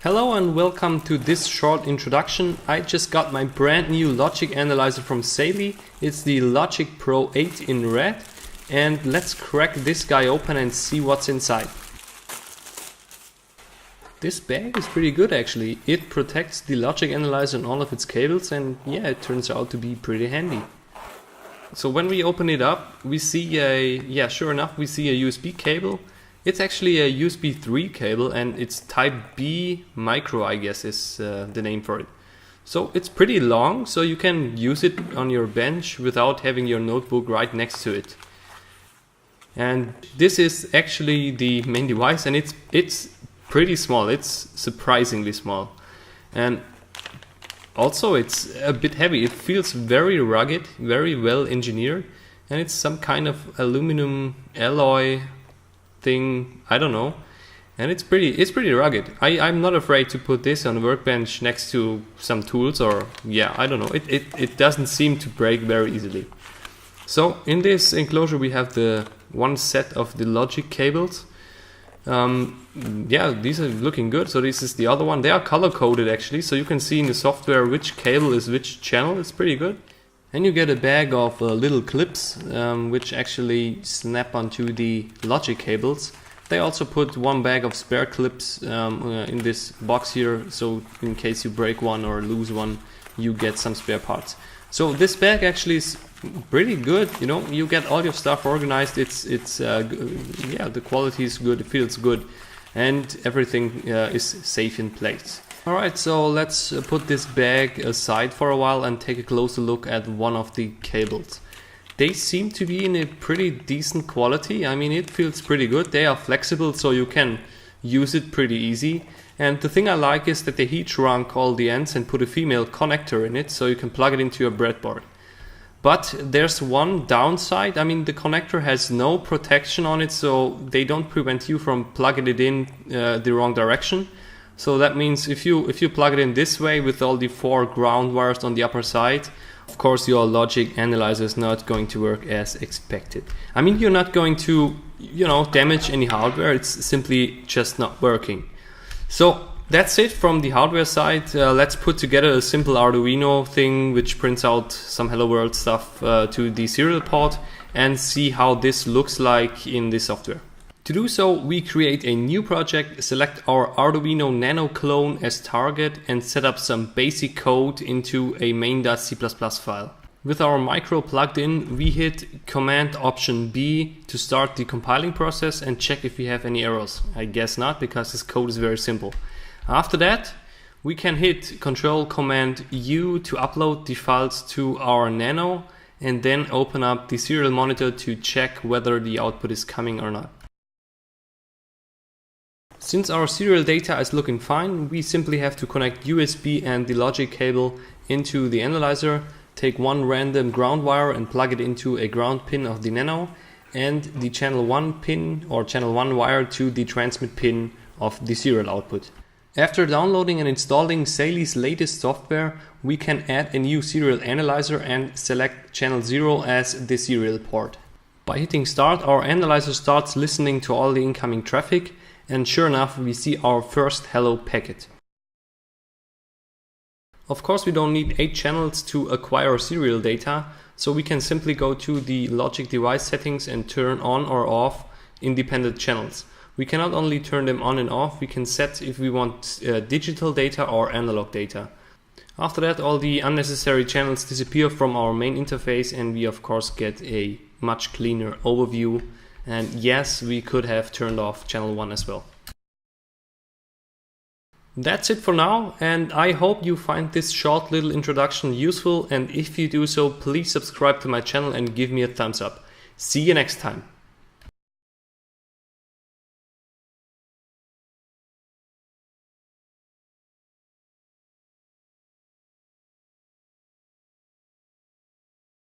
Hello and welcome to this short introduction. I just got my brand new logic analyzer from Saleae. It's the Logic Pro 8 in red, and let's crack this guy open and see what's inside. This bag is pretty good actually. It protects the logic analyzer and all of its cables, and yeah, it turns out to be pretty handy. So when we open it up, we see sure enough, we see a USB cable. It's actually a USB 3 cable and it's type B micro, I guess is the name for it. So it's pretty long, so you can use it on your bench without having your notebook right next to it. And this is actually the main device, and it's pretty small. It's surprisingly small. And also it's a bit heavy. It feels very rugged, very well engineered, and it's some kind of aluminum alloy thing, I don't know, and it's pretty rugged. I'm not afraid to put this on a workbench next to some tools, or I don't know, it doesn't seem to break very easily. So in this enclosure we have the one set of the logic cables. These are looking good. So this is the other one. They are color coded actually, so you can see in the software which cable is which channel. It's pretty good. And you get a bag of little clips which actually snap onto the logic cables. They also put one bag of spare clips in this box here, so in case you break one or lose one, you get some spare parts. So this bag actually is pretty good. You know, you get all your stuff organized. The quality is good. It feels good, and everything is safe in place. Alright, so let's put this bag aside for a while and take a closer look at one of the cables. They seem to be in a pretty decent quality. I mean, it feels pretty good. They are flexible, so you can use it pretty easy. And the thing I like is that they heat shrunk all the ends and put a female connector in it, so you can plug it into your breadboard. But there's one downside. I mean, the connector has no protection on it, so they don't prevent you from plugging it in the wrong direction. So that means if you plug it in this way with all the 4 ground wires on the upper side, of course your logic analyzer is not going to work as expected. I mean, you're not going to, damage any hardware. It's simply just not working. So that's it from the hardware side. Let's put together a simple Arduino thing which prints out some Hello World stuff to the serial port and see how this looks like in the software. To do so, we create a new project, select our Arduino Nano clone as target, and set up some basic code into a main.c++ file. With our micro plugged in, we hit Command Option B to start the compiling process and check if we have any errors. I guess not, because this code is very simple. After that, we can hit Control Command U to upload the files to our Nano, and then open up the serial monitor to check whether the output is coming or not. Since our serial data is looking fine, we simply have to connect USB and the logic cable into the analyzer, take one random ground wire and plug it into a ground pin of the Nano, and the channel 1 pin or channel 1 wire to the transmit pin of the serial output. After downloading and installing Saleae's latest software, we can add a new serial analyzer and select channel 0 as the serial port. By hitting start, our analyzer starts listening to all the incoming traffic, and sure enough, we see our first hello packet. Of course, we don't need 8 channels to acquire serial data, so we can simply go to the logic device settings and turn on or off independent channels. We can not only turn them on and off, we can set if we want digital data or analog data. After that, all the unnecessary channels disappear from our main interface, and we of course get a much cleaner overview. And yes, we could have turned off channel 1 as well. That's it for now, and I hope you find this short little introduction useful, and if you do so, please subscribe to my channel and give me a thumbs up. See you next time.